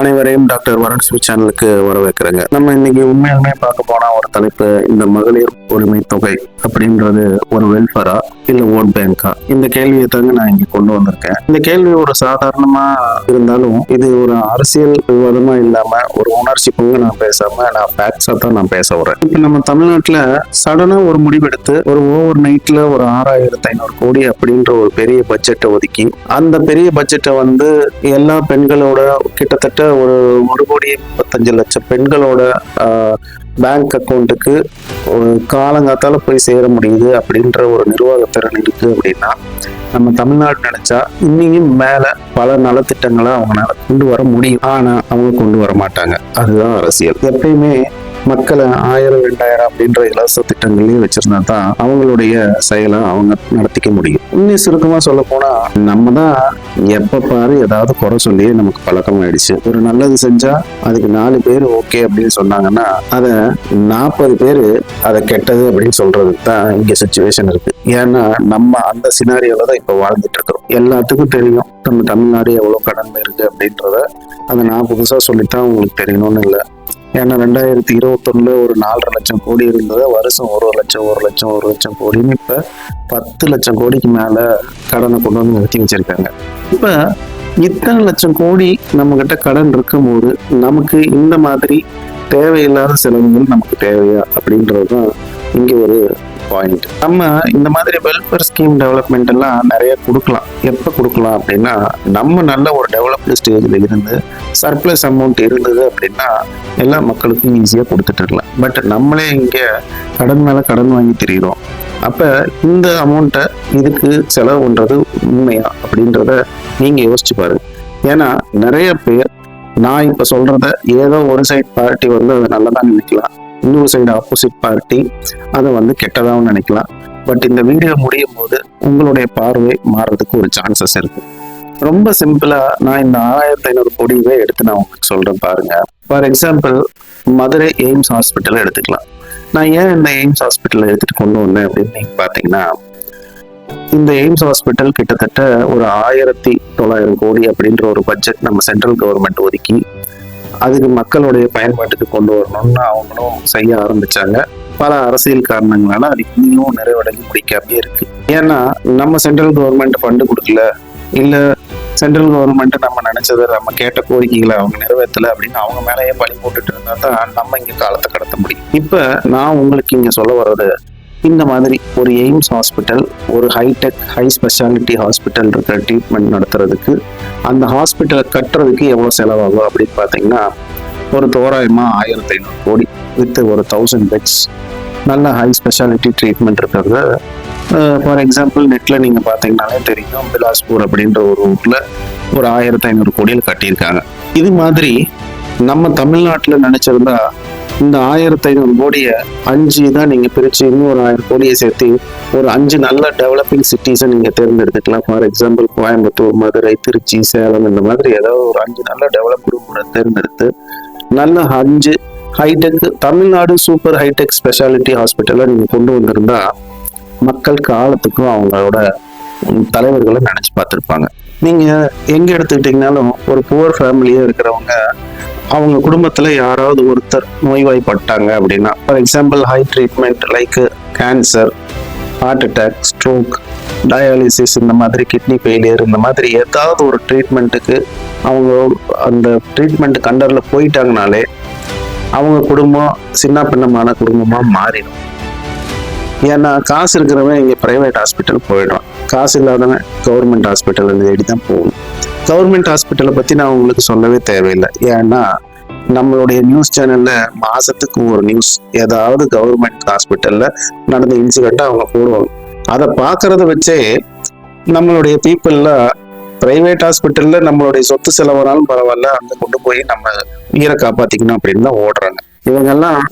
அனைவரையும் doctor Varun sweet சேனலுக்கு வரவேற்கிறேங்க. நம்ம இன்னைக்கு உண்மையாலுமே பார்க்க போனா ஒரு தலைப்பு, இந்த மகளிர் உரிமை தொகை அப்படின்றது ஒரு வெல்ஃபேரா இல்ல ஓட் பேங்கா? இந்த கேள்வியை தாங்க நான் இங்க கொண்டு வந்திருக்கேன். இந்த கேள்வி ஒரு சாதாரணமா இருந்தாலும் இது ஒரு அரசியல் விவாதமா இல்லாம ஒரு உணர்ச்சி பொங்க நான் பேசாம நான் ஃபேக்ட்ஸா தான் நான் பேச வரேன். இப்ப நம்ம தமிழ்நாட்டுல சடனா ஒரு முடிவெடுத்து ஒரு ஓவர் நைட்ல ஒரு 6500 கோடி அப்படின்ற ஒரு பெரிய பட்ஜெட்டை ஒதுக்கி அந்த பெரிய பட்ஜெட்டை எல்லா பெண்களோட கிட்டத்தட்ட ஒரு 1,35,00,000 பெண்களோட பேங்க் அக்கௌண்ட்டுக்கு காலங்காத்தால போய் சேர முடியுது அப்படின்ற ஒரு நிர்வாகத்திறன் இருக்கு அப்படின்னா, நம்ம தமிழ்நாடு நினைச்சா இன்னையும் மேல பல நலத்திட்டங்களை அவங்களால கொண்டு வர முடியும். ஆனா அவங்க கொண்டு வர மாட்டாங்க. அதுதான் அரசியல். எப்பயுமே மக்களை 1000 2000 அப்படின்ற இலவச திட்டங்களையும் வச்சிருந்தா தான் அவங்களுடைய செயலை அவங்க நடத்திக்க முடியும். இன்னும் சுருக்கமா சொல்ல போனா, நம்ம தான் எப்ப பாரு ஏதாவது குறை சொல்லி நமக்கு பழக்கமாயிடுச்சு. ஒரு நல்லது செஞ்சா அதுக்கு 4 பேர் ஓகே அப்படின்னு சொன்னாங்கன்னா அதை 40 பேர் அதை கெட்டது அப்படின்னு சொல்றதுக்கு தான் இங்க சிச்சுவேஷன் இருக்கு. ஏன்னா நம்ம அந்த சினாரியோல தான் இப்ப வாழ்ந்துட்டு இருக்கிறோம். எல்லாத்துக்கும் தெரியும் நம்ம தமிழ்நாடு எவ்வளவு கடன் இருக்கு அப்படின்றத. அதை நான் புதுசா சொல்லித்தான் உங்களுக்கு தெரியணும்னு இல்லை. ஏன்னா 2021 ஒரு 4.5 லட்சம் கோடி இருந்தது. வருஷம் 1 லட்சம் கோடின்னு இப்ப 10 லட்சம் கோடிக்கு மேல கடனை கொண்டு வந்து நிறுத்தி வச்சிருக்காங்க. இப்ப இத்தனை லட்சம் கோடி நம்ம கிட்ட கடன் இருக்கும் போது நமக்கு இந்த மாதிரி தேவையில்லாத செலவுகள் நமக்கு தேவையா அப்படின்றதுதான் இங்க ஒரு பாயிண்ட். நம்ம இந்த மாதிரி வெல்ஃபேர் ஸ்கீம் டெவலப்மெண்ட் எல்லாம் நிறைய கொடுக்கலாம். எப்ப கொடுக்கலாம் அப்படின்னா, நம்ம நல்ல ஒரு டெவலப்டு ஸ்டேஜ்ல இருந்து சர்ப்ளஸ் அமௌண்ட் இருந்தது அப்படின்னா எல்லா மக்களுக்கும் ஈஸியா கொடுத்துட்டு இருக்கலாம். பட் நம்மளே இங்க கடன் மேல கடன் வாங்கி தெரியுறோம். அப்ப இந்த அமௌண்ட்டை இதுக்கு செலவு பண்றது உண்மையா அப்படின்றத நீங்க யோசிச்சு பாருங்க. ஏன்னா நிறைய பேர் நான் இப்ப சொல்றத ஏதோ ஒரு சைட் பார்ட்டி அதை நல்லதான் நினைக்கலாம், இன்னொரு சைடு ஆப்போசிட் பார்ட்டி அதை கெட்டதாகவும் நினைக்கலாம். பட் இந்த வீடியோ முடியும் போது உங்களுடைய பார்வை மாறுறதுக்கு ஒரு சான்சஸ் இருக்கு. ரொம்ப சிம்பிளா நான் இந்த 6500 கோடியவே எடுத்து நான் உங்களுக்கு சொல்றேன் பாருங்க. For example, Madurai AIIMS hospital எடுத்துக்கலாம். நான் ஏன் இந்த எய்ம்ஸ் ஹாஸ்பிட்டல் எடுத்துட்டு கொண்டு வந்தேன் அப்படின்னு நீங்க பாத்தீங்கன்னா, இந்த எய்ம்ஸ் ஹாஸ்பிட்டல் கிட்டத்தட்ட ஒரு 1900 கோடி அப்படின்ற ஒரு பட்ஜெட் நம்ம சென்ட்ரல் கவர்மெண்ட் ஒதுக்கி அதுக்கு மக்களுடைய பயன்பாட்டுக்கு கொண்டு வரணும்னு அவங்களும் செய்ய ஆரம்பிச்சாங்க. பல அரசியல் காரணங்களால அது இன்னும் நிறைவடைஞ்சு முடிக்காமே இருக்கு. ஏன்னா நம்ம சென்ட்ரல் கவர்மெண்ட் ஃபண்டு கொடுக்கல, இல்ல சென்ட்ரல் கவர்மெண்ட் நம்ம நினைச்சதை நம்ம கேட்ட கோரிக்கைகளை அவங்க நிறைவேற்றல அப்படின்னு அவங்க மேலேயே பழி போட்டுட்டு இருந்தா தான் நம்ம இங்க காலத்தை கடத்த முடியும். இப்ப நான் உங்களுக்கு இங்க சொல்ல வர்றது, இந்த மாதிரி ஒரு எய்ம்ஸ் ஹாஸ்பிட்டல், ஒரு ஹைடெக் ஹை ஸ்பெஷாலிட்டி ஹாஸ்பிட்டல் இருக்கிற ட்ரீட்மெண்ட் நடத்துறதுக்கு அந்த ஹாஸ்பிட்டலை கட்டுறதுக்கு எவ்வளவு செலவாகும் அப்படின்னு பாத்தீங்கன்னா, ஒரு தோராயமா 1500 கோடி வித் ஒரு 1000 பெட்ஸ் நல்ல ஹை ஸ்பெஷாலிட்டி ட்ரீட்மெண்ட் இருக்கிறது. ஃபார் எக்ஸாம்பிள் நெட்ல நீங்க பாத்தீங்கன்னாலே தெரியும், பிலாஸ்பூர் அப்படின்ற ஒரு ஊர்ல ஒரு 1500 கோடியில் கட்டியிருக்காங்க. இது மாதிரி நம்ம தமிழ்நாட்டுல நினைச்சிருந்தா இந்த 1500 கோடியை 5 தான் நீங்க பிரிச்சு இன்னும் ஒரு 1000 கோடியை சேர்த்து ஒரு 5 நல்ல டெவலப்பிங் சிட்டிஸை நீங்க தேர்ந்தெடுத்துக்கலாம். ஃபார் எக்ஸாம்பிள் கோயம்புத்தூர், மதுரை, திருச்சி, சேலம், இந்த மாதிரி ஏதாவது ஒரு 5 நல்ல டெவலப்டு தேர்ந்தெடுத்து நல்ல 5 hi tech Tamil Nadu super hi tech speciality ஹாஸ்பிட்டலை நீங்க கொண்டு வந்திருந்தா மக்கள் காலத்துக்கும் அவங்களோட தலைவர்களை நினைச்சு பார்த்துருப்பாங்க. நீங்க எங்க எடுத்துக்கிட்டீங்கன்னாலும் ஒரு புவர் ஃபேமிலியா இருக்கிறவங்க, அவங்க குடும்பத்துல யாராவது ஒருத்தர் நோய்வாய்ப்பட்டாங்க அப்படின்னா, for example high treatment like cancer, heart attack, stroke, dialysis, இந்த மாதிரி கிட்னி ஃபெயிலியர், இந்த மாதிரி ஏதாவது ஒரு ட்ரீட்மெண்ட்டுக்கு அவங்க அந்த ட்ரீட்மெண்ட் கண்டர்ல போயிட்டாங்கனாலே அவங்க குடும்பம் சின்ன பின்னமான குடும்பமா மாறிடும். ஏன்னா காசு இருக்கிறவன் இங்க பிரைவேட் ஹாஸ்பிட்டல் போயிடுவான், காசு இல்லாதவன் கவர்மெண்ட் ஹாஸ்பிட்டல் தேடி தான் போகணும். கவர்மெண்ட் ஹாஸ்பிட்டலை பத்தி நான் உங்களுக்கு சொல்லவே தேவையில்லை. ஏன்னா நம்மளுடைய நியூஸ் சேனல்ல மாசத்துக்கு ஒரு நியூஸ் ஏதாவது கவர்மெண்ட் ஹாஸ்பிட்டல்ல நடந்த இன்சிடென்ட் அவங்க போடுவாங்க. அதை பாக்குறத வச்சே நம்மளுடைய பீப்புள்ல பிரைவேட் ஹாஸ்பிட்டல்ல நம்மளுடைய சொத்து செலவனாலும் பரவாயில்ல, அங்க கொண்டு போய் நம்ம உயிரை காப்பாத்திக்கணும் அப்படின்னு தான் ஓடுறாங்க. இவங்கெல்லாம்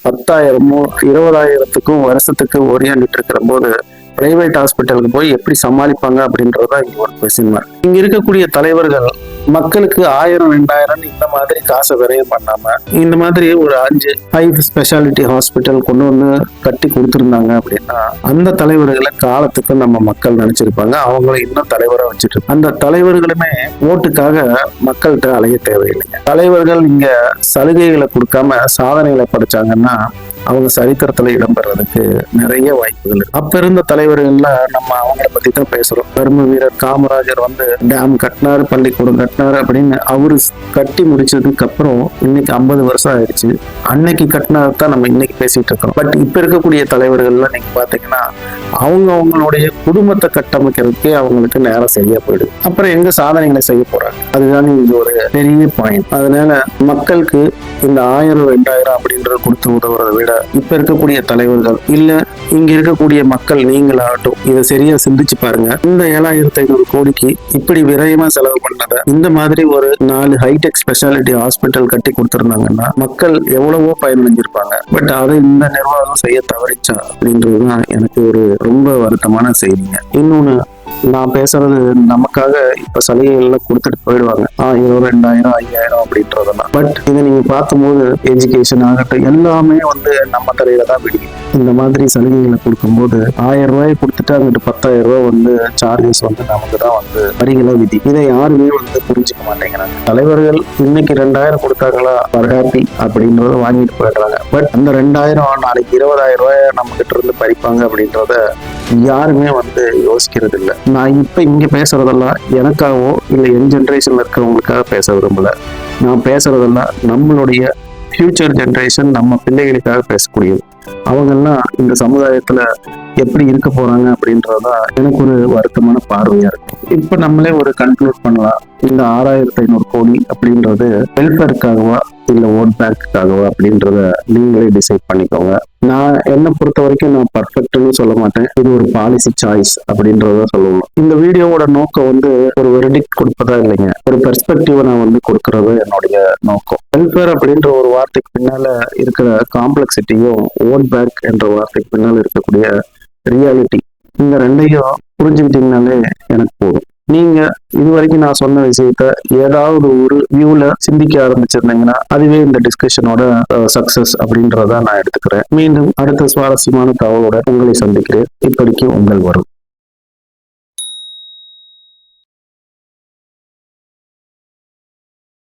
10,000 20,000க்கும் வருஷத்துக்கு ஓடியாண்டுட்டு இருக்கிற போது பிரைவேட் ஹாஸ்பிட்டலுக்கு போய் எப்படி சமாளிப்பாங்க அப்படின்றதுதான் இங்க ஒரு கொஸ்டின் மார்க். இங்க இருக்கக்கூடிய தலைவர்கள் மக்களுக்கு 1000 2000 இந்த மாதிரி காசை விரயம் பண்ணாம இந்த மாதிரி ஒரு 5 ஹை ஸ்பெஷாலிட்டி ஹாஸ்பிட்டல் கொண்டு வந்து கட்டி கொடுத்துருந்தாங்க அப்படின்னா அந்த தலைவர்களை காலத்துக்கு நம்ம மக்கள் நினைச்சிருப்பாங்க. அவங்கள இன்னும் தலைவரா வச்சுட்டு அந்த தலைவர்களுமே ஓட்டுக்காக மக்கள்கிட்ட அலைய தேவையில்லைங்க. தலைவர்கள் இங்க சலுகைகளை கொடுக்காம சாதனைகளை படைச்சாங்கன்னா அவங்க சரித்திரத்துல இடம்பெறதுக்கு நிறைய வாய்ப்புகள் இருக்கு. அப்ப இருந்த தலைவர்கள்ல நம்ம அவங்கள பத்தி தான் பேசுறோம். கர்ம வீரர் காமராஜர் வந்து டேம் கட்டினாரு, பள்ளிக்கூடம் கட்டினாரு அப்படின்னு அவரு கட்டி முடிச்சதுக்கு அப்புறம் இன்னைக்கு 50 வருஷம் ஆயிடுச்சு. அன்னைக்கு கட்டினதான் நம்ம இன்னைக்கு பேசிட்டு இருக்கோம். பட் இப்ப இருக்கக்கூடிய தலைவர்கள்லாம் நீங்க பாத்தீங்கன்னா அவங்களுடைய குடும்பத்தை கட்டமைக்கிறதுக்கே அவங்களுக்கு நேரம் சரியா போயிடுது. அப்புறம் எங்க சாதனைகளை செய்ய போறாங்க? அதுதான் இங்க ஒரு பெரிய பாயிண்ட். அதனால மக்களுக்கு இந்த 1000 2000 அப்படின்றத கொடுத்து உதவுறதை விட இப்ப இருக்கக்கூடிய தலைவர்கள் இல்ல இங்க இருக்கக்கூடிய மக்கள் நீங்களாகட்டும் இதை சரியா சிந்திச்சு பாருங்க. இந்த 7500 கோடிக்கு இப்படி விரயமா செலவு பண்ணத இந்த மாதிரி ஒரு 4 ஹைடெக் ஸ்பெஷாலிட்டி ஹாஸ்பிட்டல் கட்டி கொடுத்திருந்தாங்கன்னா மக்கள் எவ்வளவோ பயனடைஞ்சிருப்பாங்க. பட் அதை இந்த நிர்வாகம் செய்ய தவறிச்சா அப்படின்றதுதான் எனக்கு ஒரு ரொம்ப வருத்தமான செய்திங்க. இன்னொன்னு, நான் பேசுறது நமக்காக இப்ப சலுகைகள்லாம் கொடுத்துட்டு போயிடுவாங்க 1000 2000 5000 அப்படின்றதெல்லாம். பட் இதை நீங்க பார்க்கும்போது எஜுகேஷன் ஆகட்டும் எல்லாமே வந்து நம்ம தலையில தான் விடுங்க. இந்த மாதிரி சலுகைகளை கொடுக்கும்போது 1000 ரூபாய் கொடுத்துட்டு அங்கிட்டு 10,000 ரூபாய் வந்து சார்ஜஸ் வந்து நமக்கு தான் வந்து வரிகளை விதி. இதை யாருமே வந்து புரிஞ்சுக்க மாட்டேங்கிறாங்க. தலைவர்கள் இன்னைக்கு 2000 கொடுத்தாங்களா ஹாப்பி அப்படின்றத வாங்கிட்டு போயிடுறாங்க. பட் அந்த 2000 நாளைக்கு 20,000 ரூபாய் நம்ம கிட்ட இருந்து பறிப்பாங்க அப்படின்றத யாருமே வந்து யோசிக்கிறது இல்லை. நான் இப்ப இங்க பேசுறதெல்லாம் எனக்காகவோ இல்லை என் ஜென்ரேஷன்ல இருக்கிறவங்களுக்காக பேச விரும்பல. நான் பேசுறதெல்லாம் நம்மளுடைய ஃபியூச்சர் ஜென்ரேஷன், நம்ம பிள்ளைகளுக்காக பேசக்கூடியது. அவங்கெல்லாம் இந்த சமுதாயத்துல எப்படி இருக்க போறாங்க அப்படின்றதா எனக்கு ஒரு வருத்தமான பார்வையா இருக்கு. இப்ப நம்மளே ஒரு கன்க்ளூட் பண்ணலாம். இந்த 6500 கோடி அப்படின்றது வெல்ஃபேருக்காகவா இல்ல ஓட் பேங்க்குக்காகவா அப்படின்றத நீங்களே டிசைட் பண்ணிக்கோங்க. நான் என்ன பொறுத்த வரைக்கும் நான் பர்ஃபெக்ட்னு சொல்ல மாட்டேன். இது ஒரு பாலிசி சாய்ஸ் அப்படின்றத சொல்லணும். இந்த வீடியோவோட நோக்கம் வந்து ஒரு வெர்டிக்ட் கொடுப்பதா இல்லைங்க, ஒரு பெர்ஸ்பெக்டிவ் நான் வந்து கொடுக்கறது என்னுடைய நோக்கம். வெல்ஃபேர் அப்படின்ற ஒரு வார்த்தைக்கு பின்னால இருக்கிற காம்ப்ளெக்சிட்டியும் ஓட் பேங்க் என்ற வார்த்தைக்கு பின்னால இருக்கக்கூடிய ரியாலிட்டி, இந்த ரெண்டையும் புரிஞ்சுக்கிட்டீங்கனாலே எனக்கு போதும். நீங்க இது வரைக்கும் நான் சொன்ன விஷயத்த ஏதாவது ஒரு வியூல சிந்திக்க ஆரம்பிச்சிருந்தீங்கன்னா அதுவே இந்த டிஸ்கஷனோட சக்சஸ் அப்படின்றத நான் எடுத்துக்கிறேன். மீண்டும் அடுத்த சுவாரஸ்யமான தகவலோட உங்களை சந்திக்கிறேன். இப்படிக்கு உங்கள் வரும்.